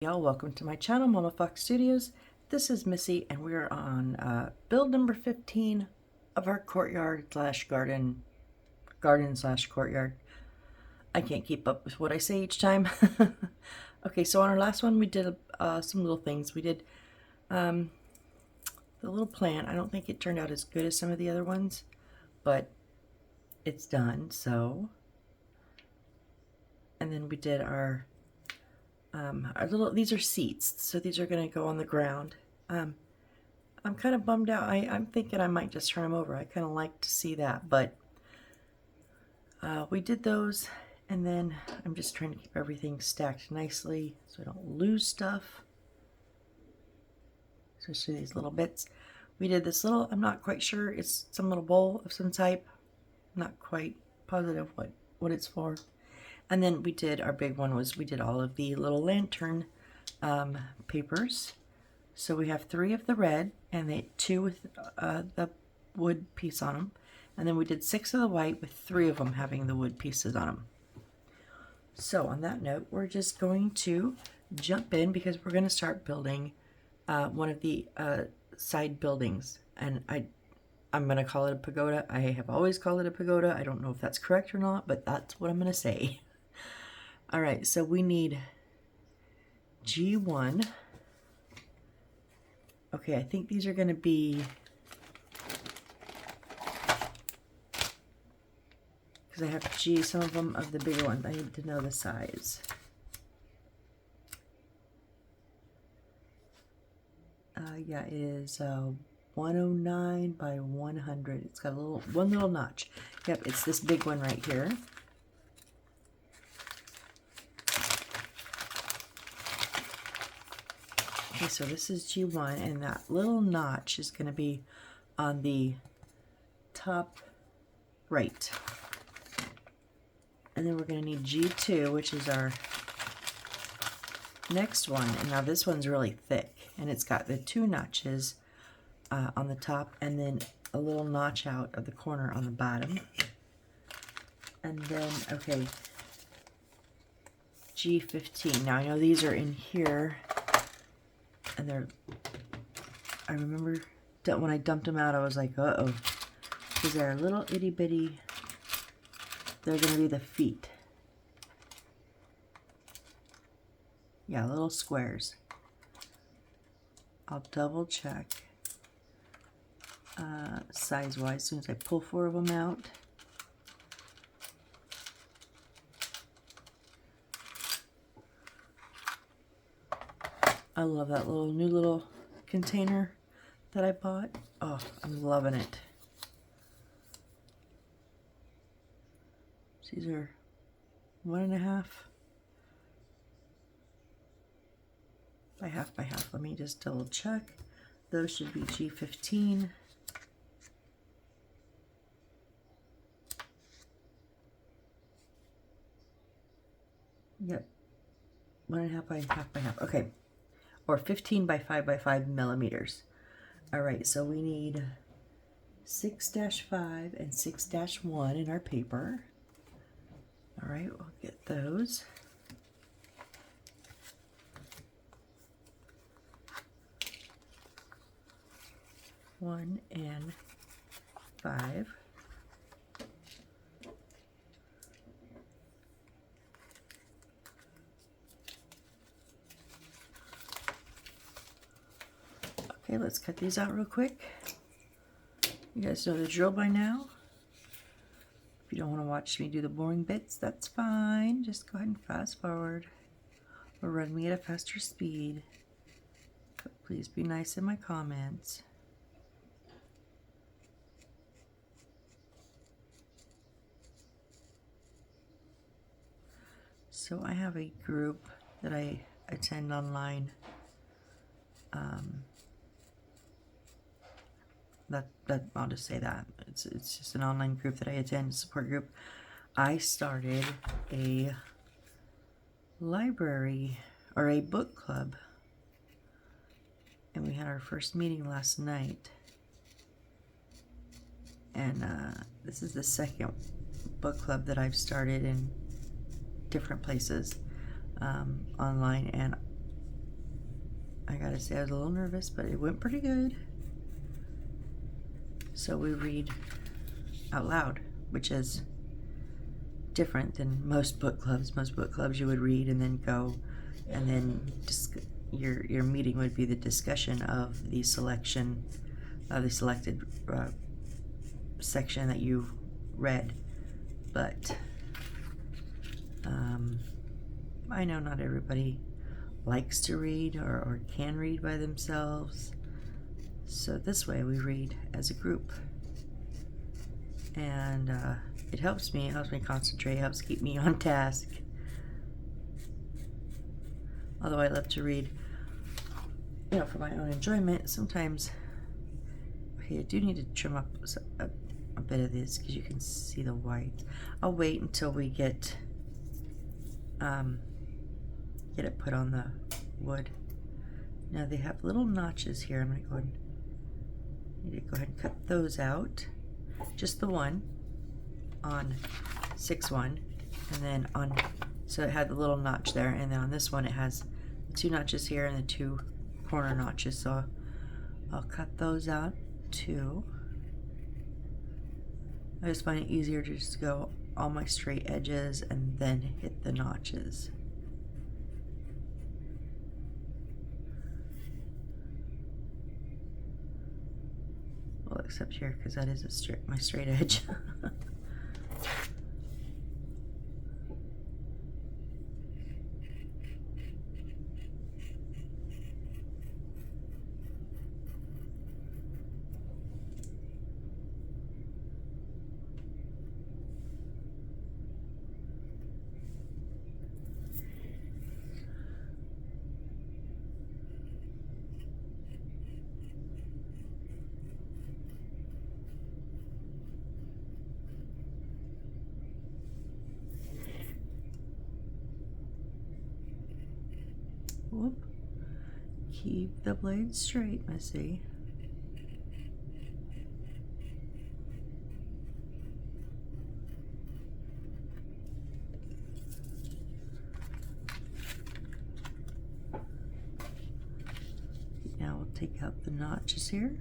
Y'all, welcome to my channel, Mama Fox Studios. This is Missy, and we're on build number 15 of our courtyard slash garden slash courtyard. I can't keep up with what I say each time. Okay, so on our last one, we did some little things. We did the little plant. I don't think it turned out as good as some of the other ones, but it's done. So, and then we did our little, these are seats, so these are going to go on the ground. I'm kind of bummed out. I'm thinking I might just turn them over. I kind of like to see that, but we did those, and then I'm just trying to keep everything stacked nicely so I don't lose stuff, especially these little bits. We did this little, I'm not quite sure, it's some little bowl of some type. I'm not quite positive what it's for. And then we did, our big one was, we did all of the little lantern papers. So we have 3 of the red and 2 with the wood piece on them. And then we did 6 of the white with 3 of them having the wood pieces on them. So on that note, we're just going to jump in because we're going to start building one of the side buildings. And I'm going to call it a pagoda. I have always called it a pagoda. I don't know if that's correct or not, but that's what I'm going to say. All right, so we need G1. Okay, I think these are going to be, because I have G, some of them of the bigger ones. I need to know the size. Yeah, it is 109 by 100. It's got one little notch. Yep, it's this big one right here. Okay, so this is G1, and that little notch is going to be on the top right. And then we're going to need G2, which is our next one. And now this one's really thick, and it's got the 2 notches on the top, and then a little notch out of the corner on the bottom. And then, okay, G15. Now I know these are in here. And they're, I remember that when I dumped them out, I was like, uh-oh. Because they're little itty bitty, they're going to be the feet. Yeah, little squares. I'll double check size-wise as soon as I pull 4 of them out. I love that new little container that I bought. Oh, I'm loving it. These are 1.5 by half by half. Let me just double check. Those should be G15. Yep, 1.5 by half by half. Okay. Or 15 by 5 by 5 millimeters. All right, so we need 6-5 and 6-1 in our paper. All right, we'll get those. One and 5. Okay, let's cut these out real quick. You guys know the drill by now. If you don't want to watch me do the boring bits, that's fine. Just go ahead and fast forward or run me at a faster speed. But please be nice in my comments. So I have a group that I attend online. I'll just say that it's just an online group that I attend, support group. I started a library or a book club, and we had our first meeting last night. And this is the second book club that I've started in different places online, and I gotta say I was a little nervous, but it went pretty good. So we read out loud, which is different than most book clubs. Most book clubs you would read and then go, and then your meeting would be the discussion of the selection of the selected section that you read. But I know not everybody likes to read or can read by themselves. So this way we read as a group. And it helps me concentrate, helps keep me on task. Although I love to read, you know, for my own enjoyment, sometimes, okay, I do need to trim up a bit of this because you can see the white. I'll wait until we get it put on the wood. Now they have little notches here. I'm gonna need to go ahead and cut those out. Just the one on 6-1, and then on, so it had the little notch there, and then on this one it has 2 notches here and the 2 corner notches. So I'll cut those out too. I just find it easier to just go all my straight edges and then hit the notches. Well, except here, because that is my straight edge. Whoop. Keep the blade straight, Missy. Now we'll take out the notches here.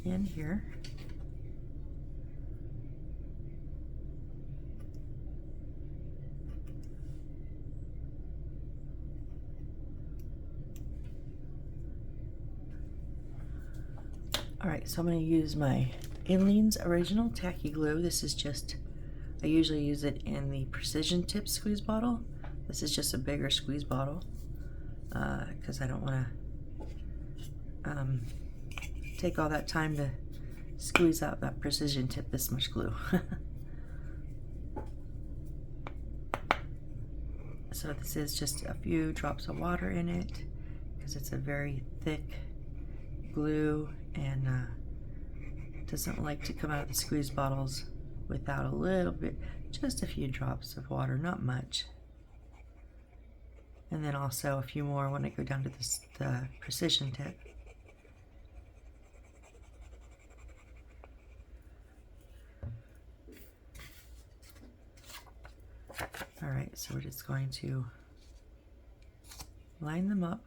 And here. Alright, so I'm going to use my Aleene's Original Tacky Glue. This is just, I usually use it in the Precision Tip squeeze bottle. This is just a bigger squeeze bottle because I don't want to take all that time to squeeze out that Precision Tip this much glue. So this is just a few drops of water in it because it's a very thick glue and doesn't like to come out of the squeeze bottles without a little bit, just a few drops of water, not much. And then also a few more when I go down to the Precision Tip. All right, so we're just going to line them up.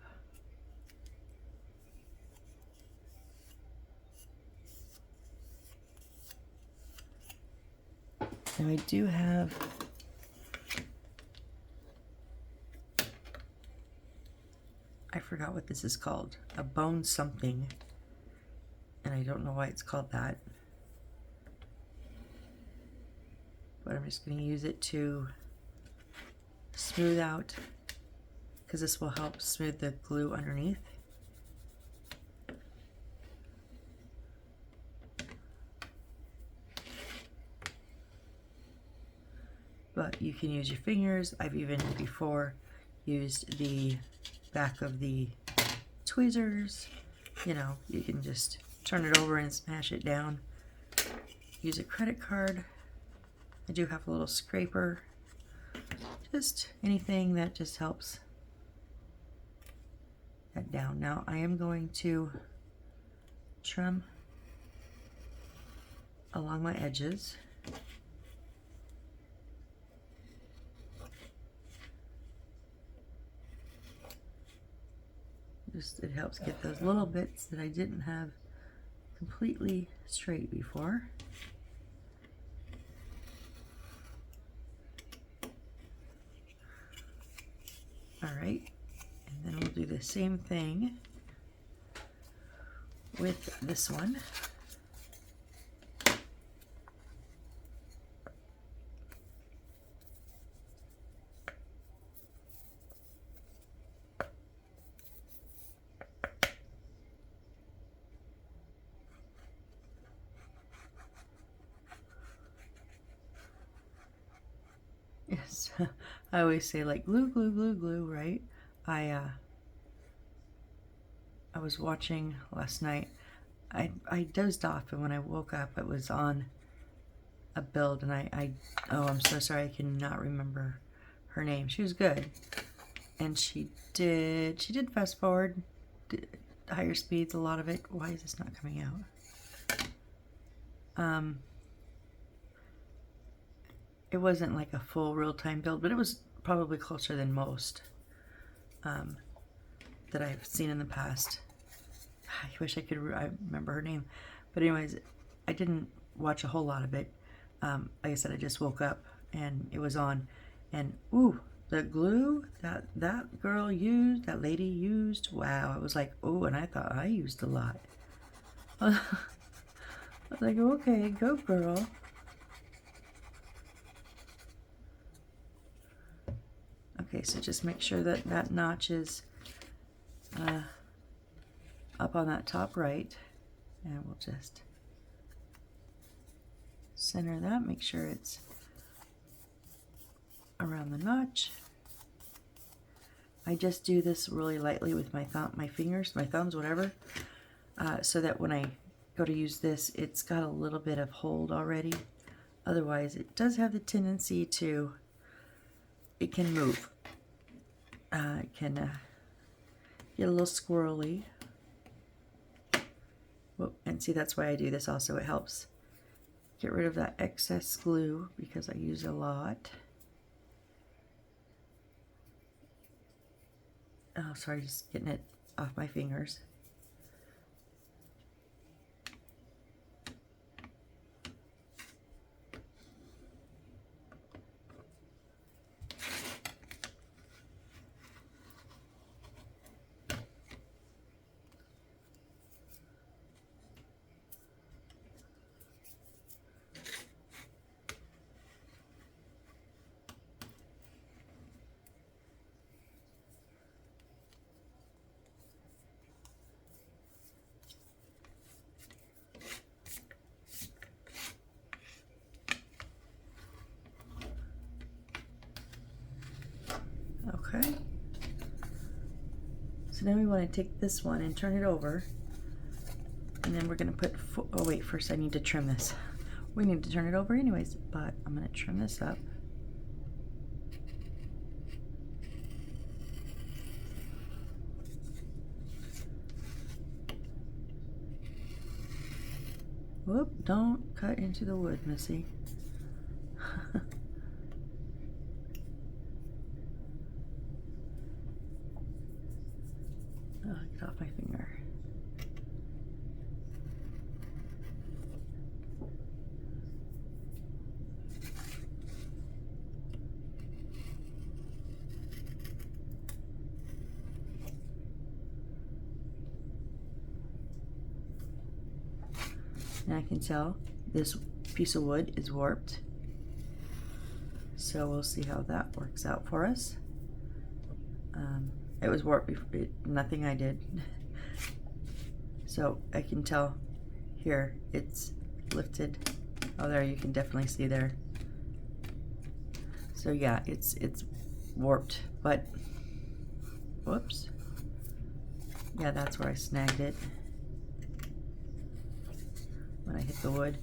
Now I do have I forgot what this is called, a bone something, and I don't know why it's called that, but I'm just going to use it to smooth out, because this will help smooth the glue underneath. But you can use your fingers. I've even before used the back of the tweezers. You know, you can just turn it over and smash it down. Use a credit card. I do have a little scraper. Just anything that just helps that down. Now I am going to trim along my edges. Just, it helps get those little bits that I didn't have completely straight before. All right, and then we'll do the same thing with this one. Yes, I always say like glue, glue, glue, glue, right? I was watching last night. I dozed off, and when I woke up, it was on a build, and oh, I'm so sorry, I cannot remember her name. She was good, and she did fast forward, higher speeds, a lot of it. Why is this not coming out? It wasn't like a full real-time build, but it was probably closer than most that I've seen in the past. I wish I remember her name. But anyways, I didn't watch a whole lot of it. Like I said, I just woke up and it was on. And ooh, the glue that that lady used, wow. It was like, oh, and I thought I used a lot. I was like, okay, go girl. Okay, so just make sure that that notch is up on that top right, and we'll just center that, make sure it's around the notch. I just do this really lightly with my fingers, my thumbs, whatever, so that when I go to use this, it's got a little bit of hold already. Otherwise, it does have the tendency to, it can move. It can get a little squirrely. Whoop, and see, that's why I do this also. It helps get rid of that excess glue because I use a lot. Oh, sorry, just getting it off my fingers. Okay. So now we want to take this one and turn it over. And then we're going to put, oh wait, first I need to trim this. We need to turn it over anyways, but I'm going to trim this up. Whoop, don't cut into the wood, Missy. Oh, get off my finger. And I can tell this piece of wood is warped. So we'll see how that works out for us. It was warped before, nothing I did. So I can tell here it's lifted. Oh, there, you can definitely see there. So yeah, it's warped, but whoops. Yeah, that's where I snagged it when I hit the wood.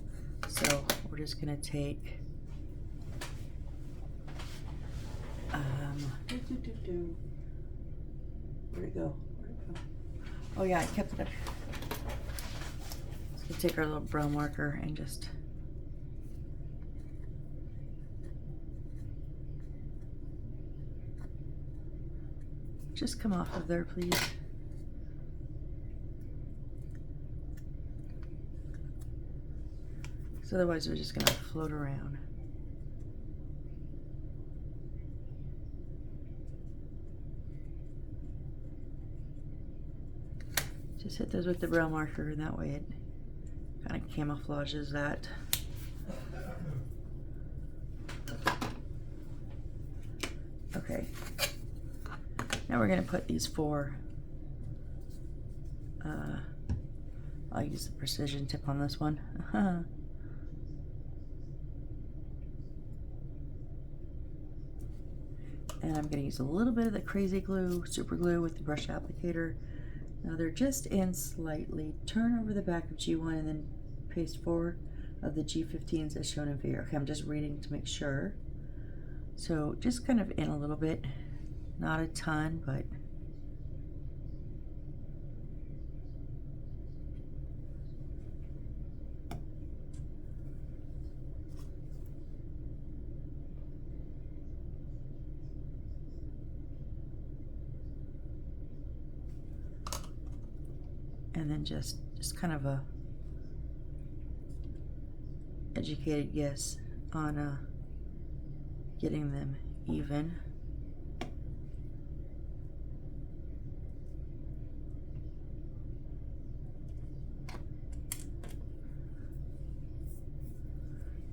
So we're just gonna take where'd it go? Oh yeah, I kept it up. So we'll take our little brown marker and just just come off of there, please. So otherwise we're just gonna float around. Just hit those with the brown marker, and that way it kind of camouflages that. Okay. Now we're going to put these four. I'll use the precision tip on this one. And I'm going to use a little bit of the crazy glue, super glue with the brush applicator. Now they're just in slightly. Turn over the back of G1 and then paste 4 of the G15s as shown in figure. Okay, I'm just reading to make sure. So just kind of in a little bit, not a ton, but and then just kind of a educated guess on getting them even.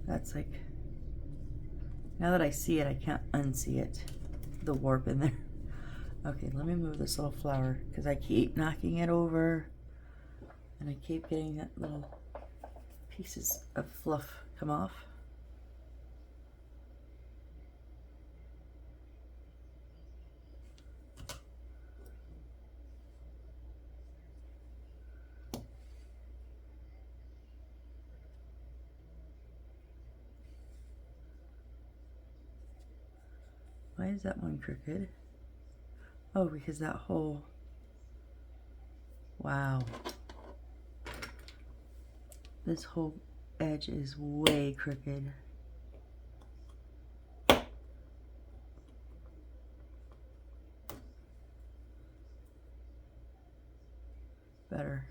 That's like, now that I see it, I can't unsee it, the warp in there. Okay, let me move this little flower because I keep knocking it over and I keep getting that little pieces of fluff come off. Why is that one crooked? Oh, because that whole, wow. This whole edge is way crooked. Better.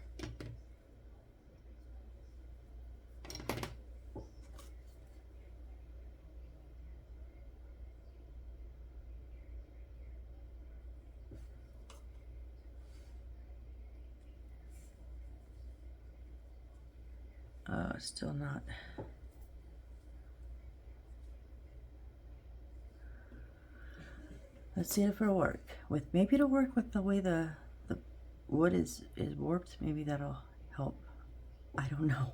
Still not. Let's see if it'll work. Maybe it'll work with the way the wood is warped. Maybe that'll help. I don't know.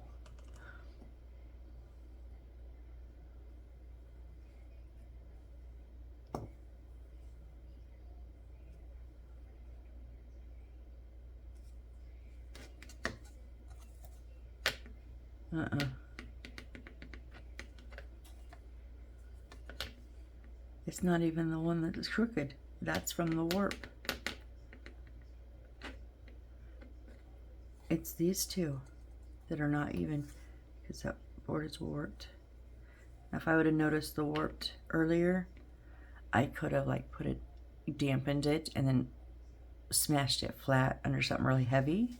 It's not even the one that is crooked. That's from the warp. It's these two that are not even because that board is warped. Now, if I would have noticed the warped earlier, I could have like dampened it and then smashed it flat under something really heavy.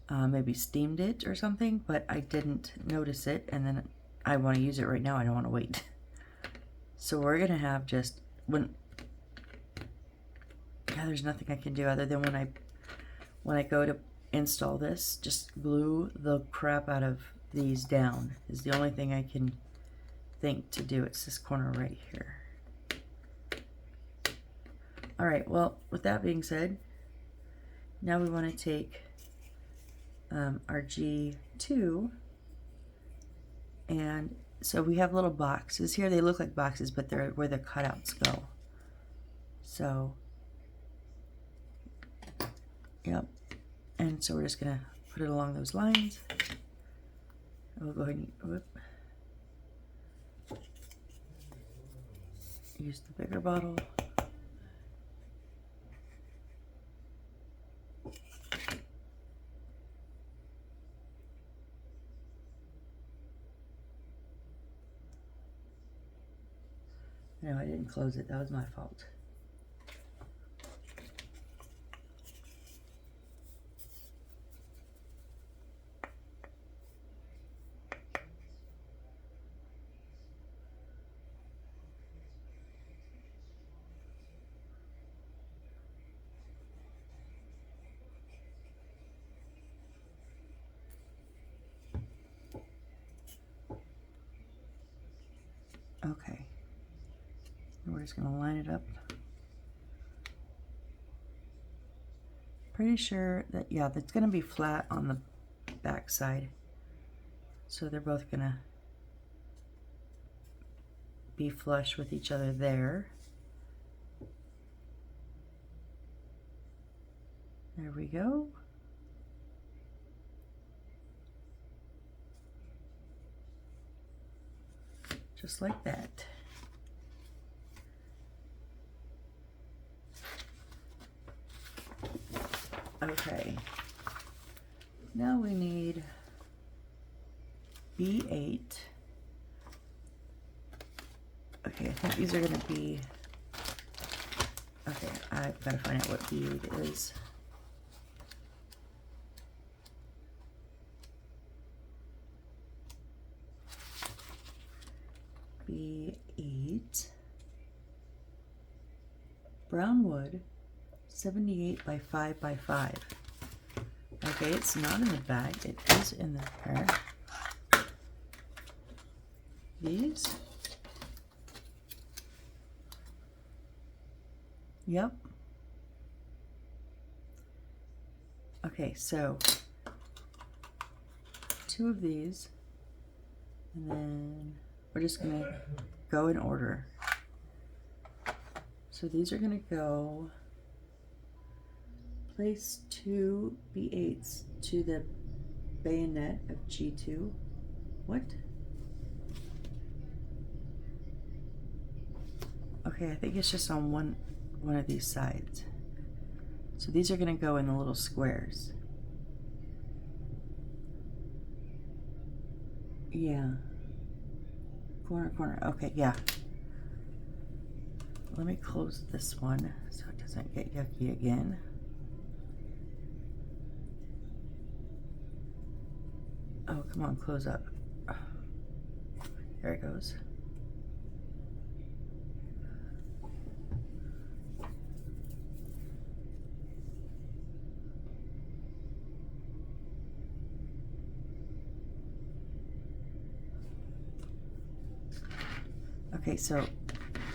Maybe steamed it or something, but I didn't notice it, and then I want to use it right now. I don't want to wait. So we're gonna have just there's nothing I can do other than when I go to install this, just glue the crap out of these down is the only thing I can think to do. It's this corner right here. All right, well, with that being said, now we want to take our G2, and so we have little boxes here. They look like boxes, but they're where the cutouts go. So, yep. And so we're just gonna put it along those lines. And we'll go ahead and use the bigger bottle. No, I didn't close it. That was my fault. Okay. We're just going to line it up. Pretty sure that, yeah, that's going to be flat on the back side. So they're both going to be flush with each other there. There we go. Just like that. Okay. Now we need B8. Okay, I think these are going to be... Okay, I've got to find out what B8 is. B8. Brown wood, 78 by 5 by 5. Okay, it's not in the bag. It is in the pair. These. Yep. Okay, so 2 of these, and then we're just gonna go in order. So these are gonna go, place 2 B8s to the bayonet of G2. What? Okay, I think it's just on one of these sides. So these are gonna go in the little squares. Yeah. Corner. Okay, yeah. Let me close this one so it doesn't get yucky again. Oh, come on, close up. There it goes. Okay, so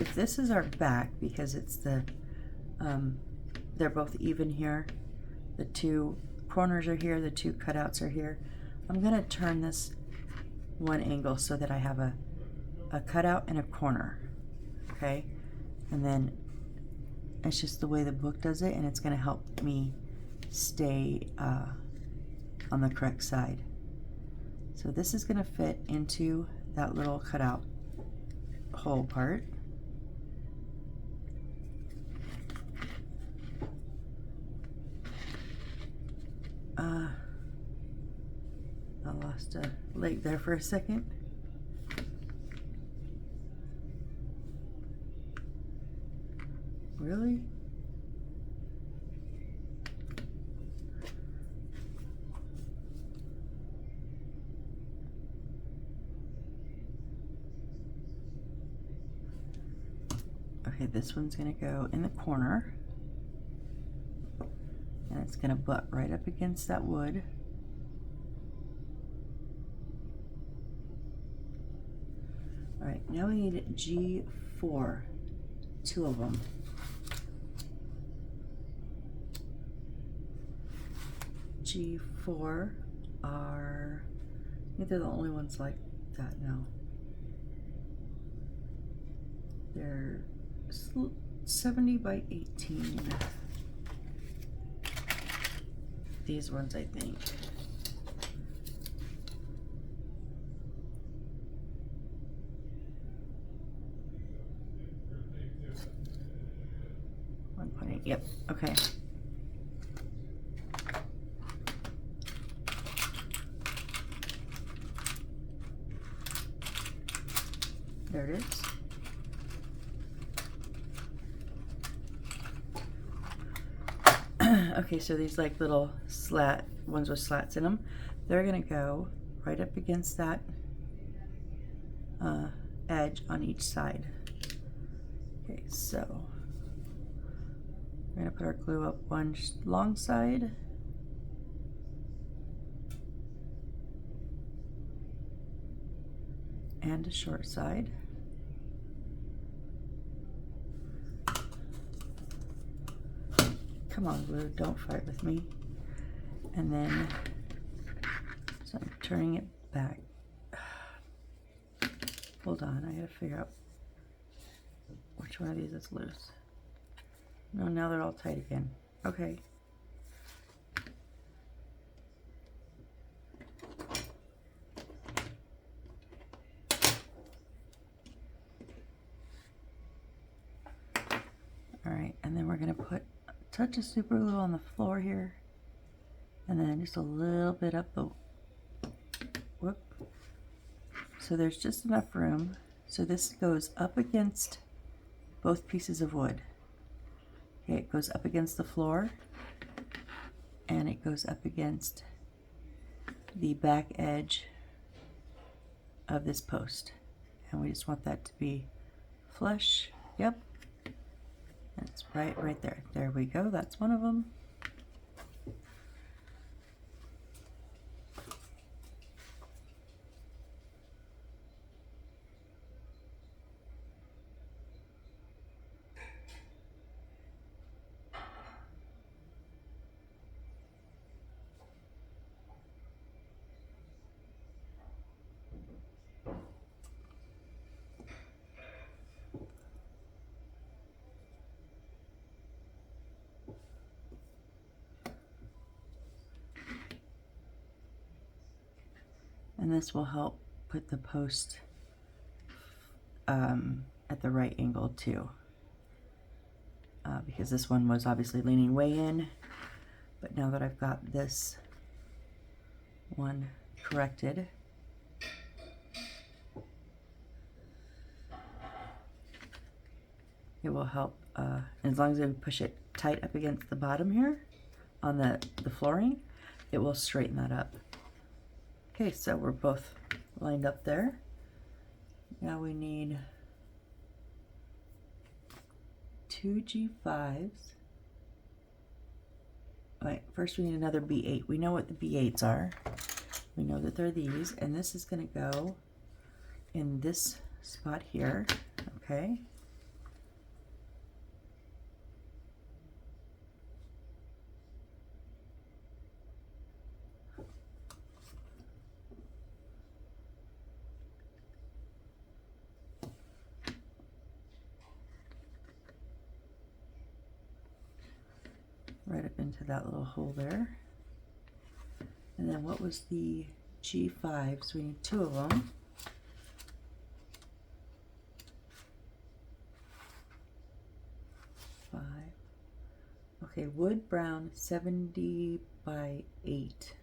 if this is our back, because it's the, they're both even here, the 2 corners are here, the 2 cutouts are here, I'm gonna turn this one angle so that I have a cutout and a corner, okay? And then it's just the way the book does it, and it's gonna help me stay on the correct side. So this is gonna fit into that little cutout hole part. I lost a leg there for a second. Really? Okay, this one's gonna go in the corner, and it's gonna butt right up against that wood. All right, now we need G4, 2 of them. G4 are, I think they're the only ones like that now. They're 70 by 18. These ones, I think. Yep, okay. There it is. Okay, so these like little ones with slats in them, they're gonna go right up against that edge on each side. Okay, so we're gonna put our glue up one long side and a short side. Come on, glue, don't fight with me. And then, so I'm turning it back. Hold on, I gotta figure out which one of these is loose. No, now they're all tight again. Okay. All right, and then we're gonna put a touch of super glue on the floor here, and then just a little bit up the, whoop. So there's just enough room. So this goes up against both pieces of wood. Okay, it goes up against the floor, and it goes up against the back edge of this post. And we just want that to be flush. Yep. That's right there. There we go. That's one of them. And this will help put the post at the right angle too. Because this one was obviously leaning way in, but now that I've got this one corrected, it will help, as long as I push it tight up against the bottom here on the flooring, it will straighten that up. Okay, so we're both lined up there. Now we need 2 G5s. Wait, first we need another B8. We know what the B8s are. We know that they're these, and this is going to go in this spot here, okay? Right up into that little hole there. And then what was the G5s? We need 2 of them. Okay, wood brown 70 by 8.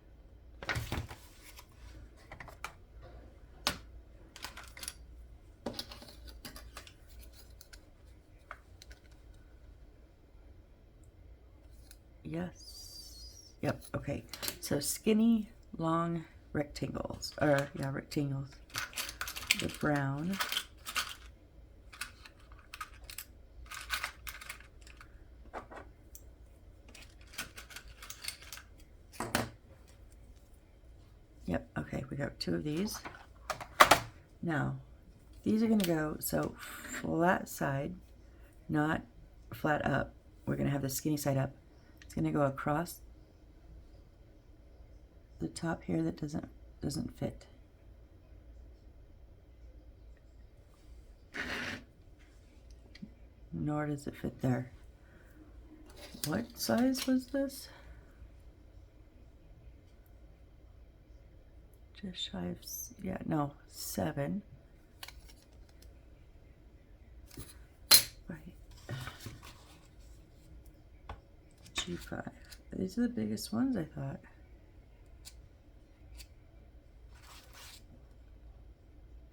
Yes. Yep, okay. So skinny, long rectangles. Or, yeah, rectangles. The brown. Yep, okay, we got 2 of these. Now, these are going to go, so flat side, not flat up. We're going to have the skinny side up. It's going to go across the top here that doesn't fit. Nor does it fit there. What size was this? Just shy of, yeah, no, 7. Right. G5. These are the biggest ones, I thought.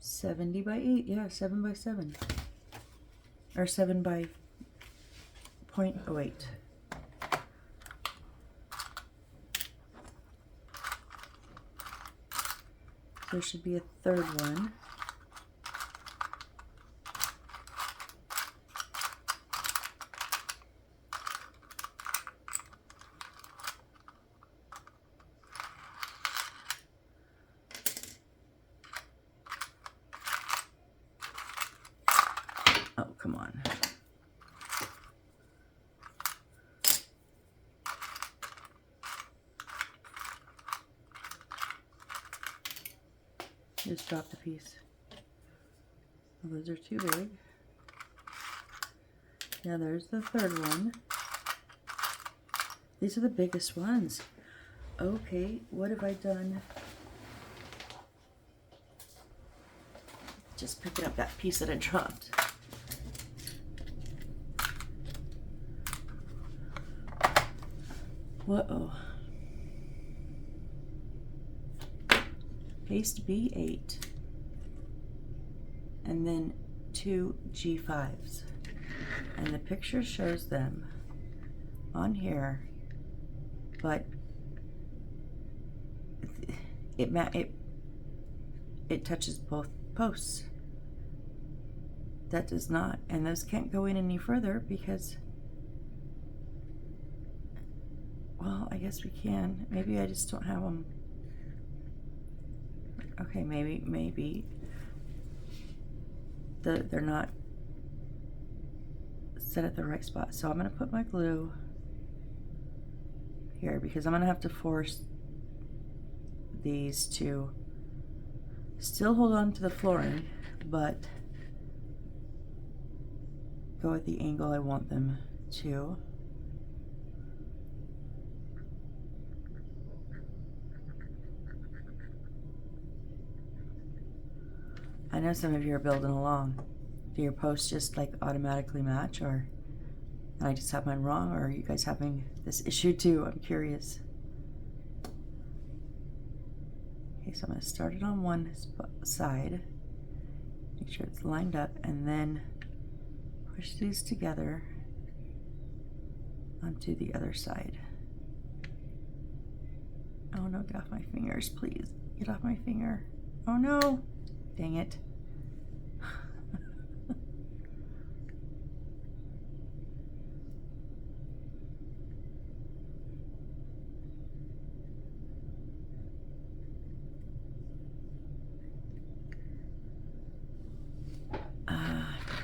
$70 by 8, yeah, 7 by 7. Or 7 by 0.08. There should be a third one. Oh, come on. just dropped a piece. Well, those are too big. Yeah, there's the third one. These are the biggest ones. Okay, what have I done? Just picking up that piece that I dropped. Uh-oh. Paste B8. And then 2 G5s. And the picture shows them on here, but it touches both posts. That does not, and those can't go in any further because, well, I guess we can. Maybe I just don't have them. Okay, maybe they're not set at the right spot. So I'm going to put my glue here because I'm going to have to force these to still hold on to the flooring, but go at the angle I want them to. I know some of you are building along. Do your posts just like automatically match, or I just have mine wrong, or are you guys having this issue too? I'm curious. Okay, so I'm going to start it on one side, make sure it's lined up, and then push these together onto the other side. Oh no, get off my fingers, please. Get off my finger. Oh no, dang it.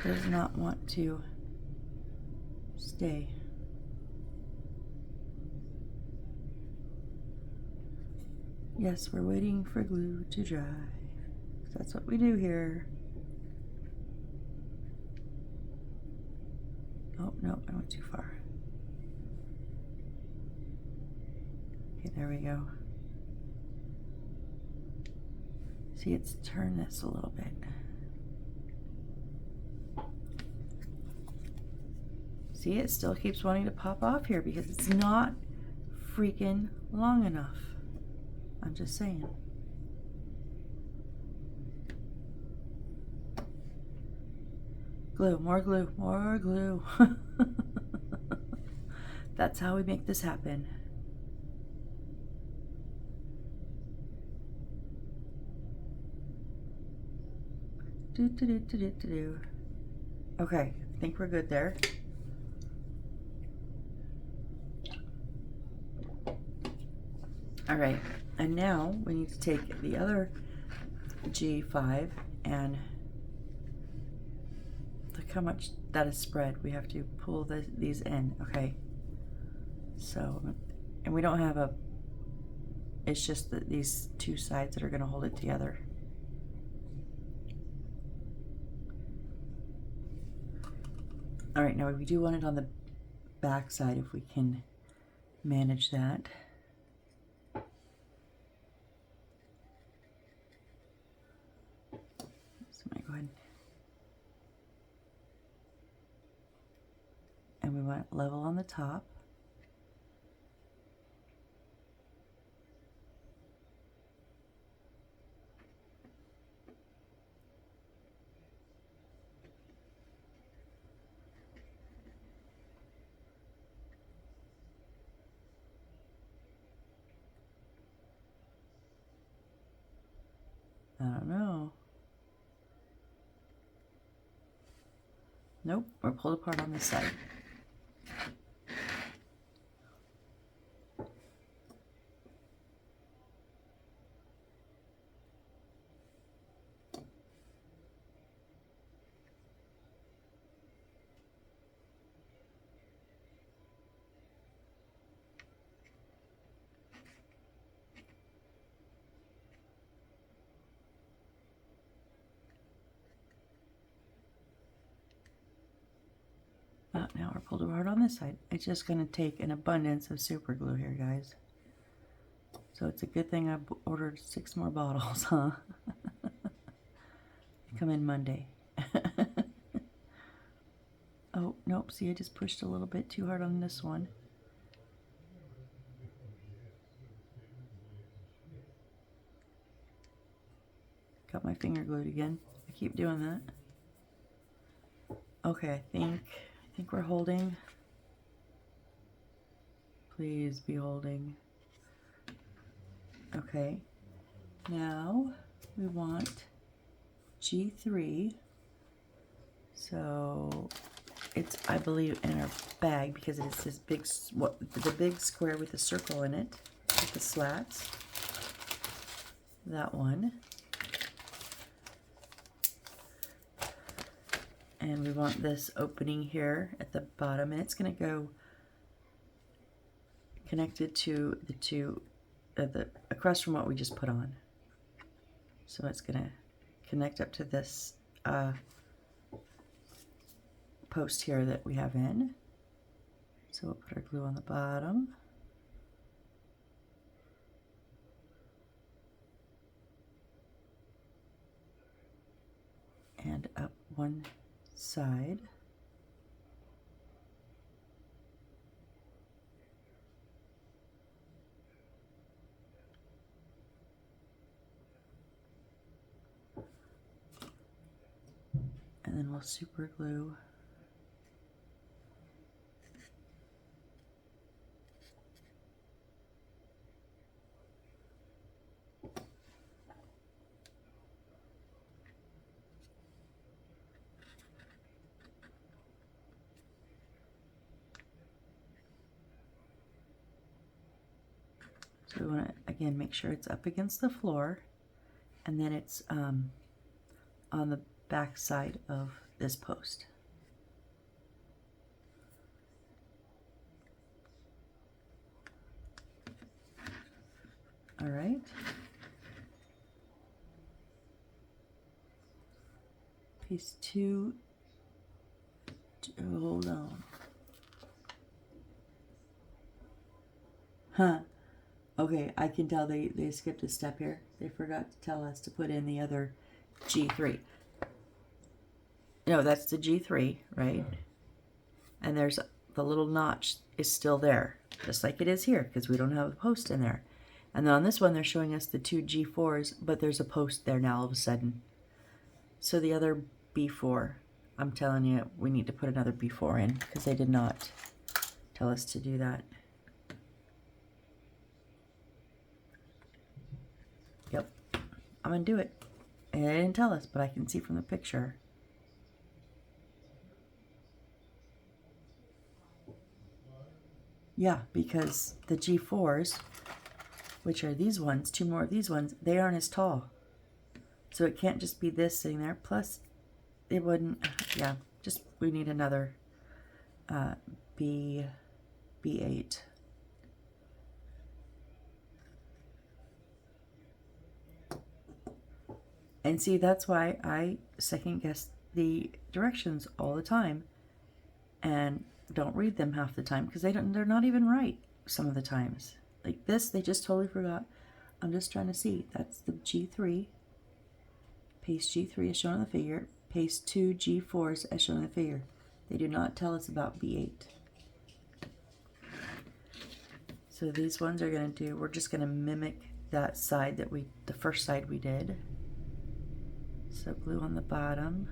Does not want to stay. Yes, we're waiting for glue to dry. That's what we do here. Oh, no, I went too far. Okay, there we go. See, it's turned this a little bit. See, it still keeps wanting to pop off here because it's not freaking long enough. I'm just saying. Glue, more glue, more glue. That's how we make this happen. Okay, I think we're good there. All right, and now we need to take the other G5 and look how much that is spread. We have to pull these in, okay? So, and we don't have it's just these two sides that are gonna hold it together. All right, now we do want it on the back side if we can manage that. Go ahead. And we want it level on the top. I don't know. Nope, we're pulled apart on this side. Now we're pulled apart on this side. It's just going to take an abundance of super glue here, guys. So it's a good thing I ordered 6 more bottles, huh? Come in Monday. Oh, nope. See, I just pushed a little bit too hard on this one. Got my finger glued again. I keep doing that. Okay, I think we're holding. Please be holding. Okay. Now we want G3. So it's, I believe, in our bag because it's this big, the big square with the circle in it, with the slats. That one. And we want this opening here at the bottom, and it's going to go connected to the two, across from what we just put on. So it's going to connect up to this post here that we have in. So we'll put our glue on the bottom. And up one side. And then we'll super glue so we want to again make sure it's up against the floor, and then it's on the back side of this post. All right. Piece 2. Hold on. Huh. Okay, I can tell they skipped a step here. They forgot to tell us to put in the other G3. No, that's the G3, right? And there's the little notch is still there, just like it is here, because we don't have a post in there. And then on this one, they're showing us the 2 G4s, but there's a post there now all of a sudden. So the other B4, I'm telling you, we need to put another B4 in, because they did not tell us to do that. Yep, I'm going to do it. And they didn't tell us, but I can see from the picture. Yeah, because the G4s, which are these ones, 2 more of these ones, they aren't as tall. So it can't just be this sitting there. Plus, it wouldn't, yeah, just we need another B8. And see, that's why I second guess the directions all the time and don't read them half the time, because they're not even right some of the times. Like this, they just totally forgot. I'm just trying to see. That's the G3. Paste G3 as shown on the figure. Paste 2 G4s as shown on the figure. They do not tell us about B8. So these ones are going to do, we're just going to mimic that side that the first side we did. So glue on the bottom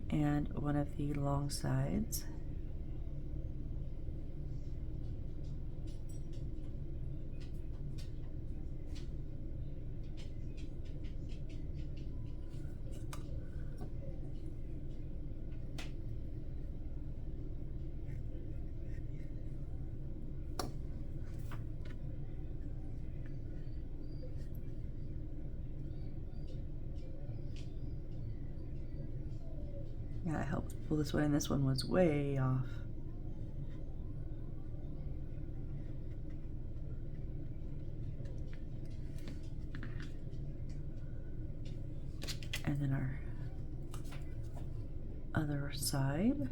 and one of the long sides. Yeah, I helped pull this one, and this one was way off. And then our other side.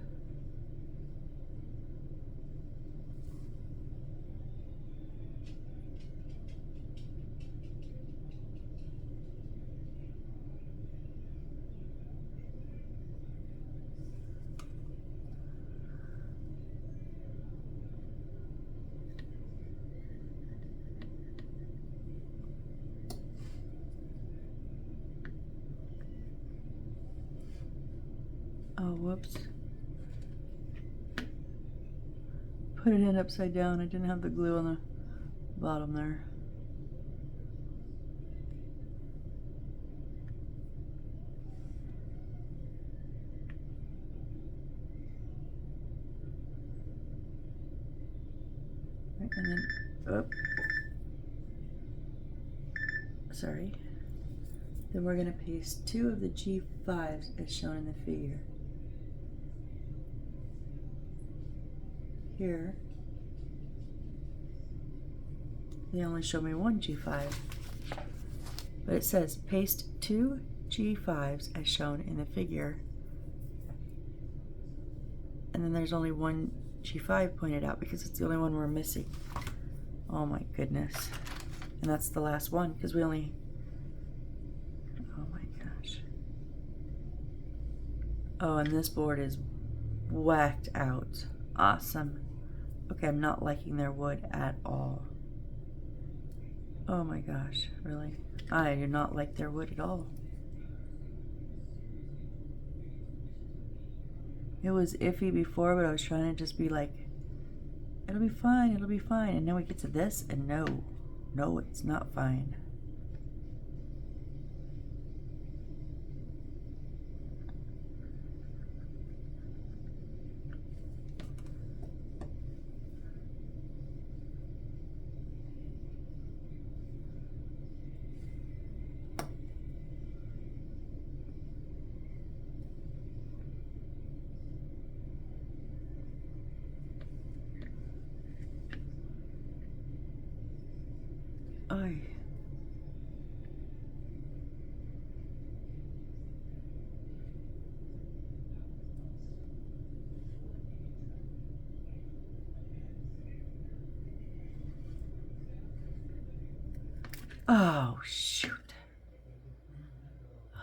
Oh, whoops. Put it in upside down. I didn't have the glue on the bottom there. Right, and then, oh, sorry. Then we're going to paste 2 of the G5s as shown in the figure. Here, they only show me 1 G5, but it says paste 2 G5s as shown in the figure, and then there's only 1 G5 pointed out because it's the only one we're missing. Oh my goodness. And that's the last one because we only, oh my gosh. Oh, and this board is whacked out. Awesome. Okay, I'm not liking their wood at all. Oh my gosh, really? I do not like their wood at all. It was iffy before, but I was trying to just be like, it'll be fine, it'll be fine. And then we get to this, and no, it's not fine. Ay. Oh, shoot.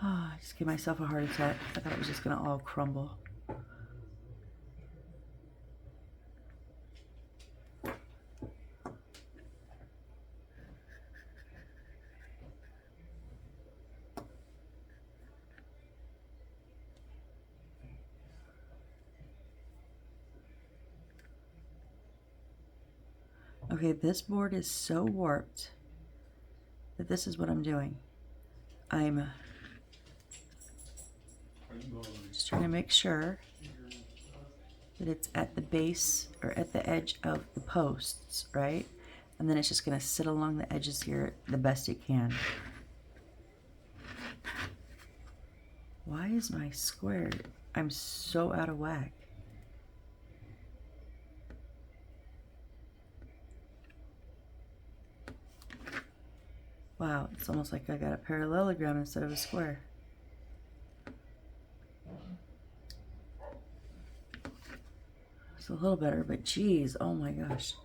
Oh, I just gave myself a heart attack. I thought it was just going to all crumble. Okay, this board is so warped that this is what I'm doing. I'm just trying to make sure that it's at the base or at the edge of the posts, right? And then it's just going to sit along the edges here the best it can. Why is my square? I'm so out of whack. Wow, it's almost like I got a parallelogram instead of a square. It's a little better, but geez, oh my gosh.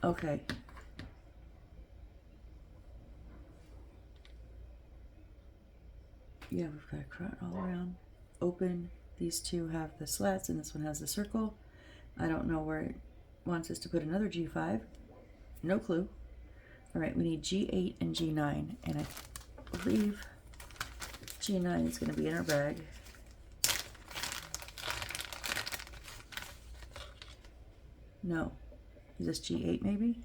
Okay. Yeah, we've got a crot all around. Open. These two have the slats and this one has the circle. I don't know where it wants us to put another G5. No clue. All right, we need G8 and G9, and I believe G9 is going to be in our bag. No. Is this G8 maybe?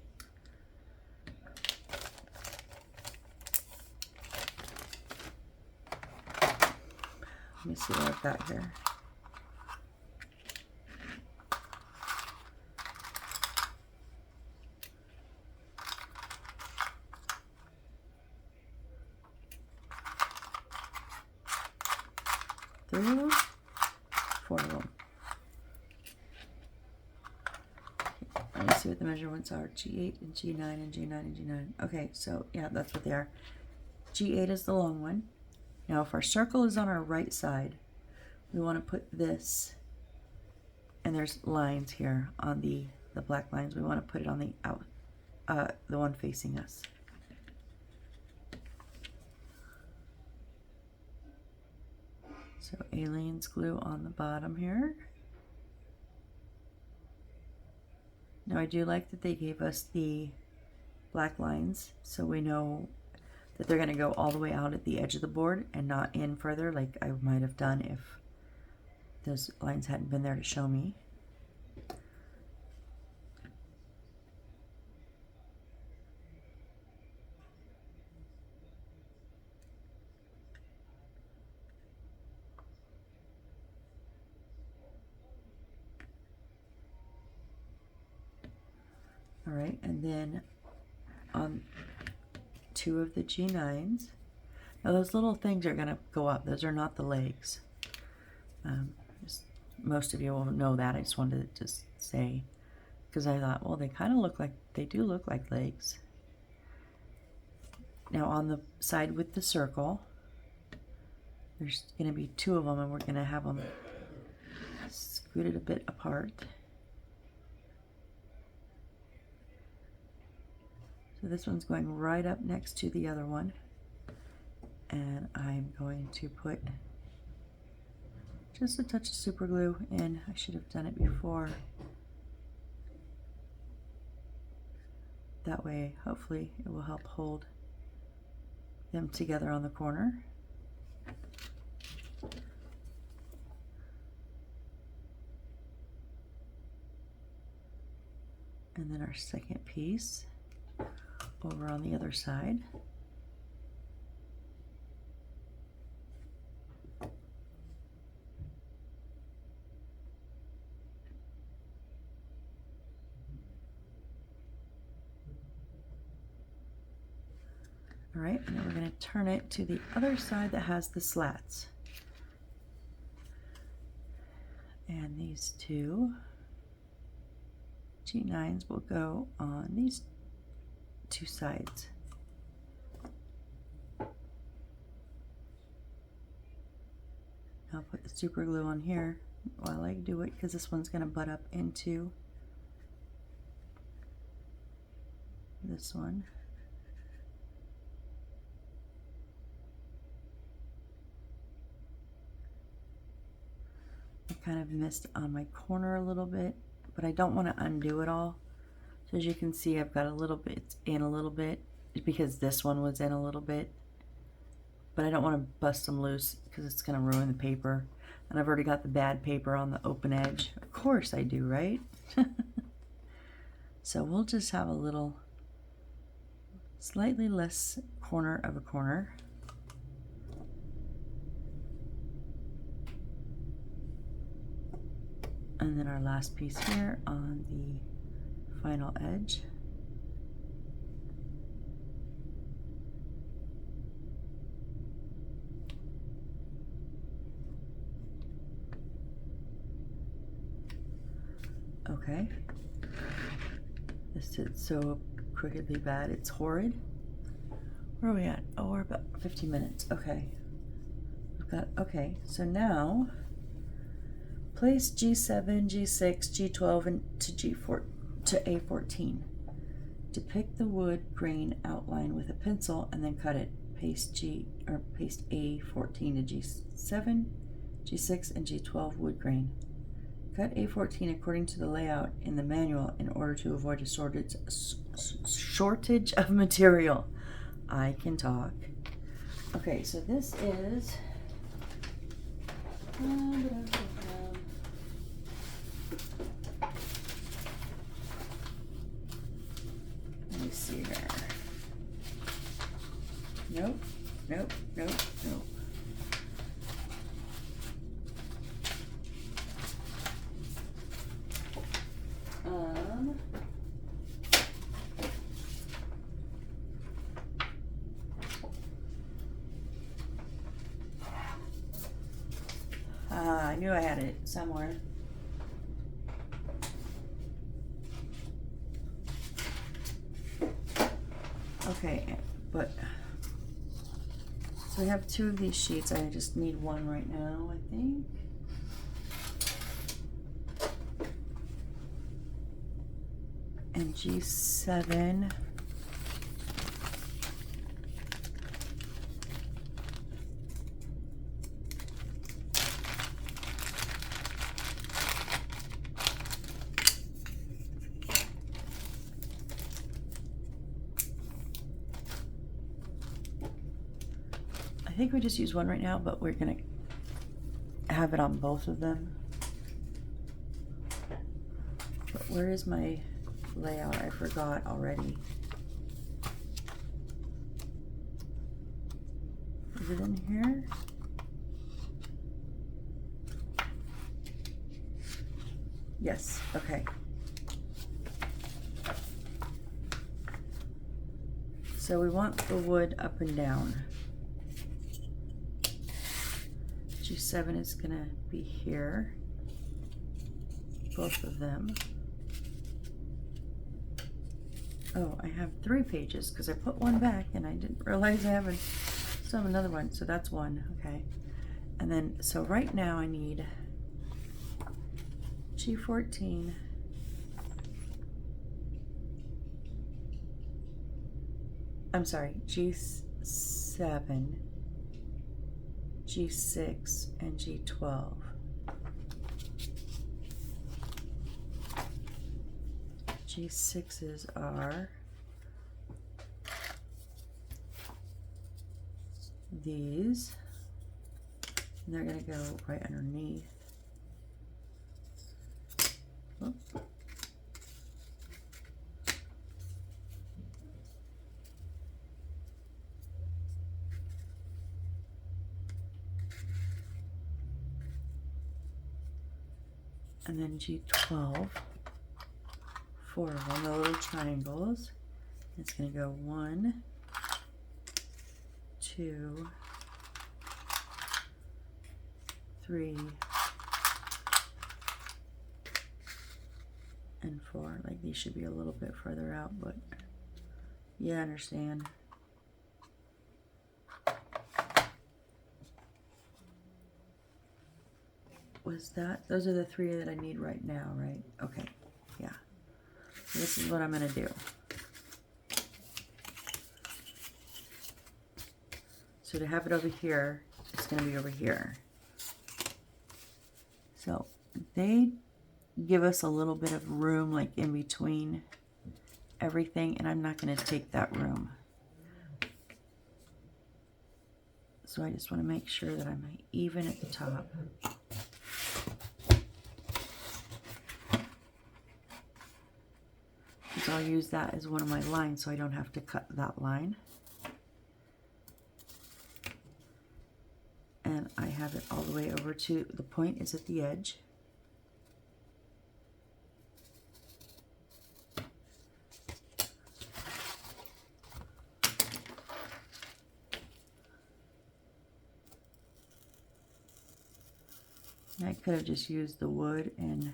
Let me see what I've got here. Three, 4 of them. Okay, let me see what the measurements are. G8 and G9 and G9 and G9. Okay, so yeah, that's what they are. G8 is the long one. Now if our circle is on our right side, we want to put this, and there's lines here on the black lines. We want to put it on the the one facing us. So aliens glue on the bottom here. Now I do like that they gave us the black lines so we know that they're going to go all the way out at the edge of the board and not in further like I might have done if those lines hadn't been there to show me. All right, and then on 2 of the G9s, now those little things are gonna go up. Those are not the legs. Most of you will know that. I just wanted to just say, because I thought, well, they kind of look like, they do look like legs. Now on the side with the circle, there's gonna be 2 of them, and we're gonna have them scooted a bit apart. So this one's going right up next to the other one. And I'm going to put just a touch of super glue in. I should have done it before. That way, hopefully, it will help hold them together on the corner. And then our second piece over on the other side. All right, and then we're going to turn it to the other side that has the slats. And these 2 G9s will go on these 2 sides. I'll put the super glue on here while I do it, because this one's going to butt up into this one. I kind of missed on my corner a little bit, but I don't want to undo it all. So as you can see, I've got a little bit in a little bit because this one was in a little bit, but I don't want to bust them loose because it's going to ruin the paper. And I've already got the bad paper on the open edge. Of course I do, right? So we'll just have a little slightly less corner of a corner. And then our last piece here on the final edge. Okay. This did so crookedly bad, it's horrid. Where are we at? Oh, we're about 15 minutes. Okay. We've got, okay, so now place G7, G6, G12 and to G4 to A14. Depict the wood grain outline with a pencil and then cut it. Paste A14 to G7, G6 and G12 wood grain. Cut A14 according to the layout in the manual in order to avoid a shortage of material. I can talk. Okay, so this is let me see here. Nope, nope, nope, nope. I knew I had it somewhere. Okay, but so I have 2 of these sheets. I just need 1 right now, I think. And G7. I think we just use 1 right now, but we're gonna have it on both of them. But where is my layout? I forgot already. Is it in here? Yes, okay. So we want the wood up and down. G7 is gonna be here. Both of them. Oh, I have 3 pages because I put one back and I didn't realize I still have another one. So that's one, okay. And then, so right now I need G14. I'm sorry, G7, G6, and G12. G6s are these, and they're going to go right underneath. Oop. And then G12, 4 of them, the little triangles. It's going to go 1, 2, 3, and 4. Like these should be a little bit further out, but yeah, I understand. Was that, those are the 3 that I need right now, right? Okay, yeah. So this is what I'm gonna do. So to have it over here, it's gonna be over here. So they give us a little bit of room like in between everything, and I'm not gonna take that room. So I just wanna make sure that I'm even at the top. So I'll use that as one of my lines so I don't have to cut that line. And I have it all the way over to the point is at the edge. And I could have just used the wood and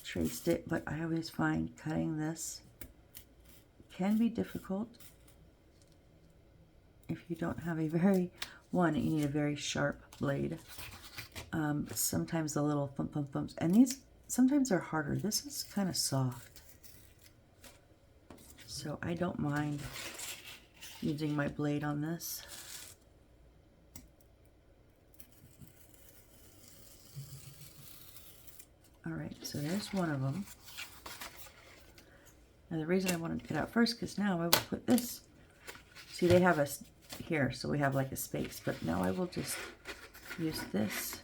traced it, but I always find cutting this can be difficult if you don't have a very, you need a very sharp blade. Sometimes the little thumps, and these sometimes are harder. This is kind of soft, so I don't mind using my blade on this. All right, so there's one of them. Now the reason I wanted to get out first, because now I will put this, see they have us here, so we have like a space, but now I will just use this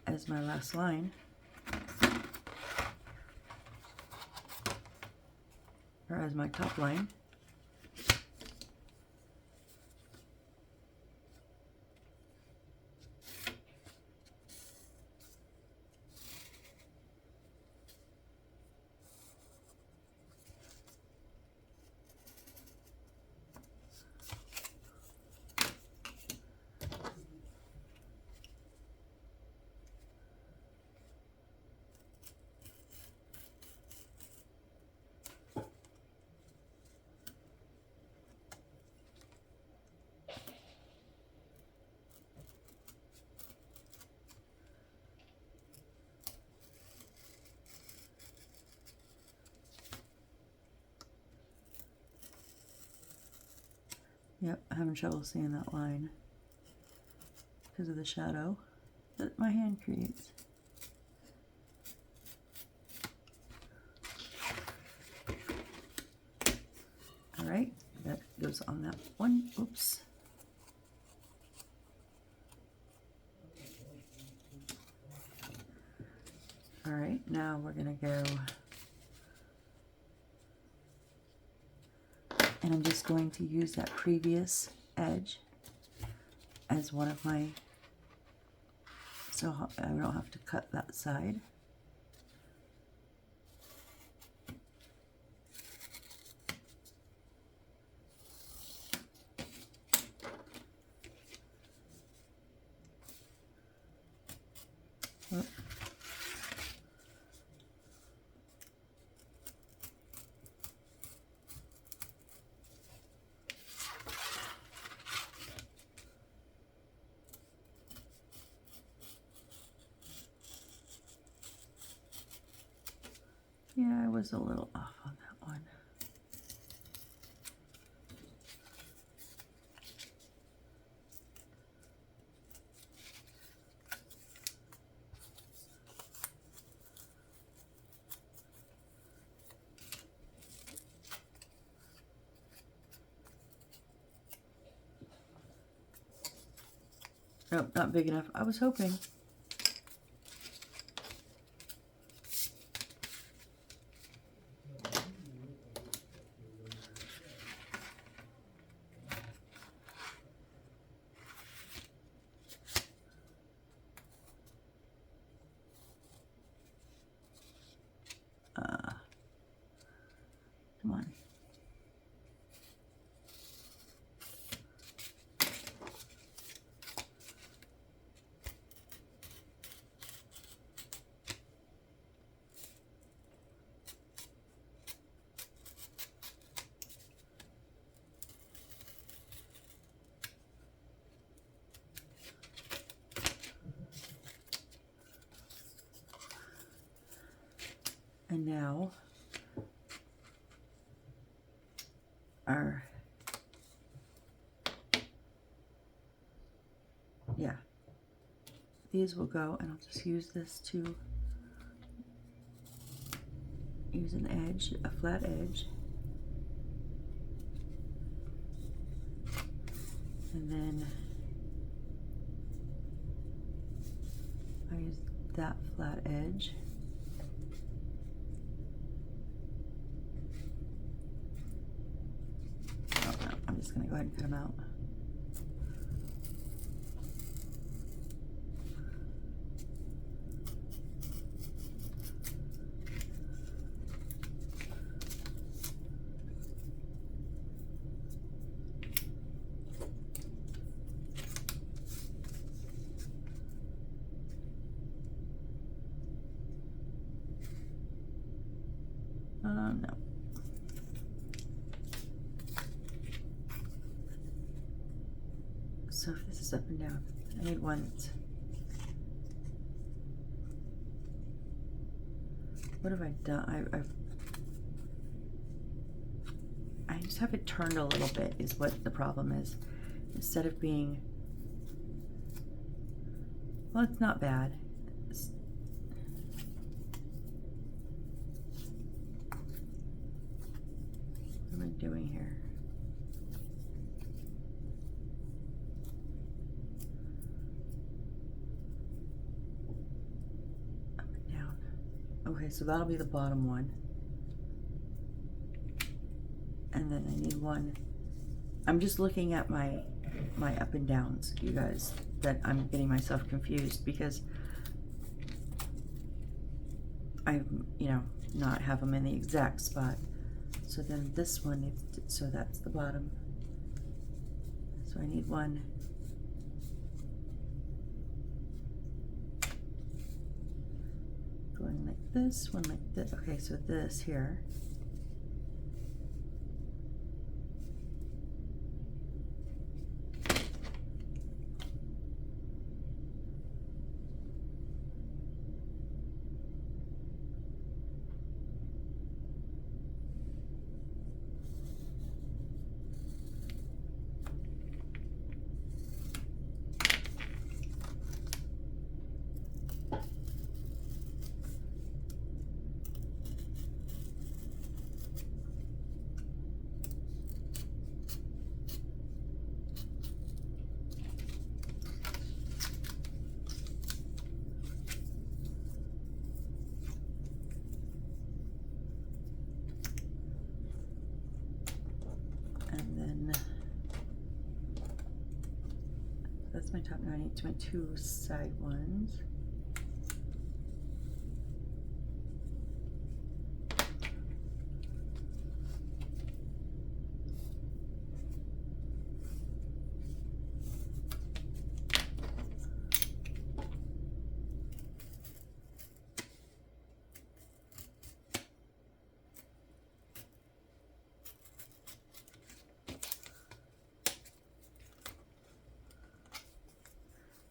as my last line. Or as my top line. Yep, I'm having trouble seeing that line because of the shadow that my hand creates. All right, that goes on that one. Oops. All right, now we're gonna go, and I'm just going to use that previous edge as one of my, so I don't have to cut that side. Oh. Yeah, I was a little off on that one. Nope, not big enough. I was hoping. Come on. And now our, yeah, these will go, and I'll just use this to use an edge, a flat edge, and then I use that flat edge. Oh no, I'm just gonna go ahead and cut them out. No. So if this is up and down, I need one that's, what have I done? I just have it turned a little bit is what the problem is. Instead of being, well, it's not bad. What am I doing here? Up and down. Okay, so that'll be the bottom one. And then I need one. I'm just looking at my up and downs, you guys, that I'm getting myself confused because I, you know, not have them in the exact spot. So then this one needs to, so that's the bottom. So I need one. Going like this, one like this. Okay, so this here. my top 9, it's my 2 side ones.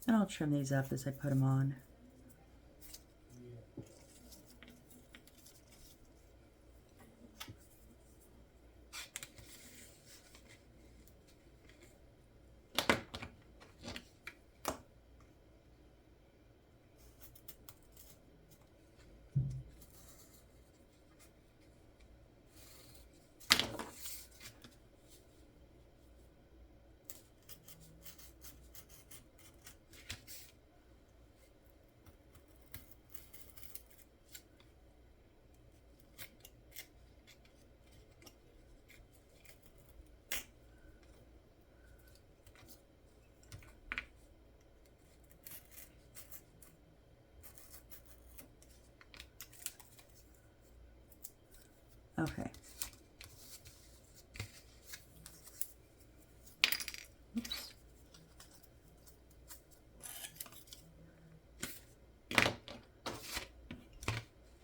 And I'll trim these up as I put them on. Okay. Oops.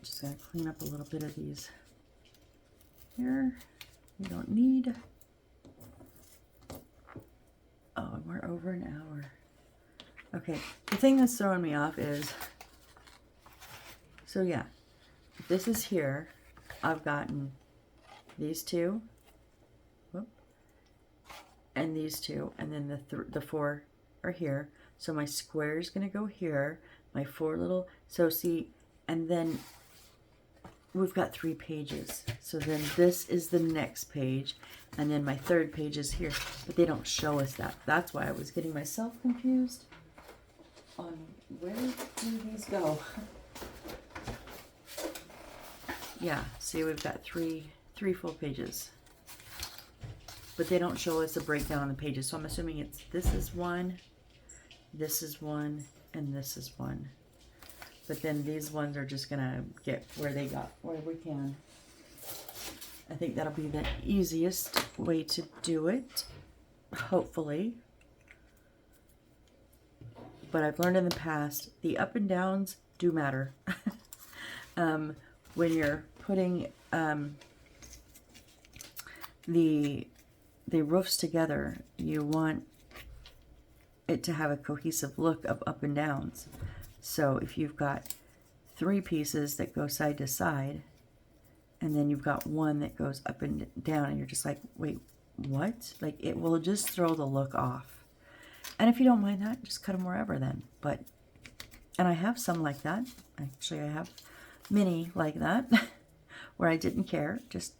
Just gonna clean up a little bit of these here. We don't need. Oh, and we're over an hour. Okay, the thing that's throwing me off is, so yeah, if this is here, I've gotten these two, whoop, and these two, and then the 4 are here. So my square is going to go here, my 4 little, so see, and then we've got 3 pages. So then this is the next page, and then my 3rd page is here, but they don't show us that. That's why I was getting myself confused on where do these go. Yeah, see, we've got three full pages, but they don't show us a breakdown on the pages. So I'm assuming it's this is 1, this is 1, and this is 1. But then these ones are just gonna get where we can. I think that'll be the easiest way to do it, hopefully. But I've learned in the past, the up and downs do matter. When you're putting the roofs together, you want it to have a cohesive look of up and downs. So if you've got 3 pieces that go side to side, and then you've got 1 that goes up and down, and you're just like, wait, what? Like, it will just throw the look off. And if you don't mind that, just cut them wherever then. But, and I have some like that. Actually, I have many like that where I didn't care, just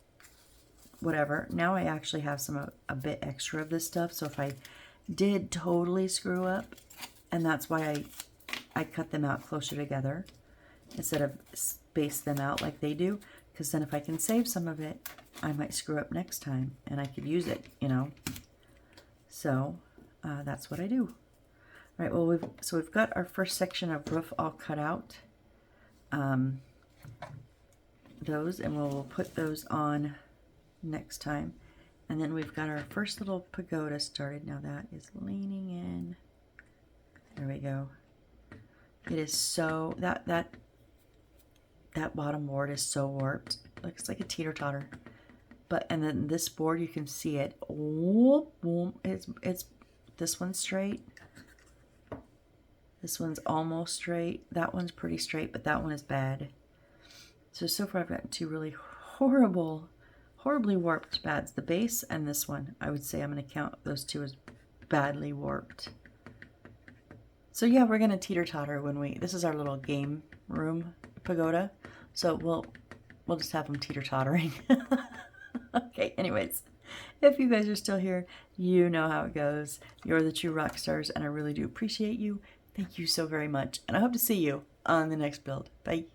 whatever. Now I actually have some a bit extra of this stuff, so if I did totally screw up, and that's why I cut them out closer together instead of space them out like they do, because then if I can save some of it, I might screw up next time and I could use it, you know. So that's what I do. All right, well, we've got our first section of roof all cut out. Those, and we'll put those on next time. And then we've got our first little pagoda started. Now that is leaning in. There we go. It is so, that bottom board is so warped. Looks like a teeter-totter. But, and then this board, you can see it. It's this one's straight. This one's almost straight. That one's pretty straight, but that one is bad. So far I've got 2 really horribly warped bads. The base and this one. I would say I'm going to count those 2 as badly warped. So yeah, we're going to teeter-totter when this is our little game room pagoda. So we'll just have them teeter-tottering. Okay, anyways. If you guys are still here, you know how it goes. You're the true rock stars, and I really do appreciate you. Thank you so very much. And I hope to see you on the next build. Bye.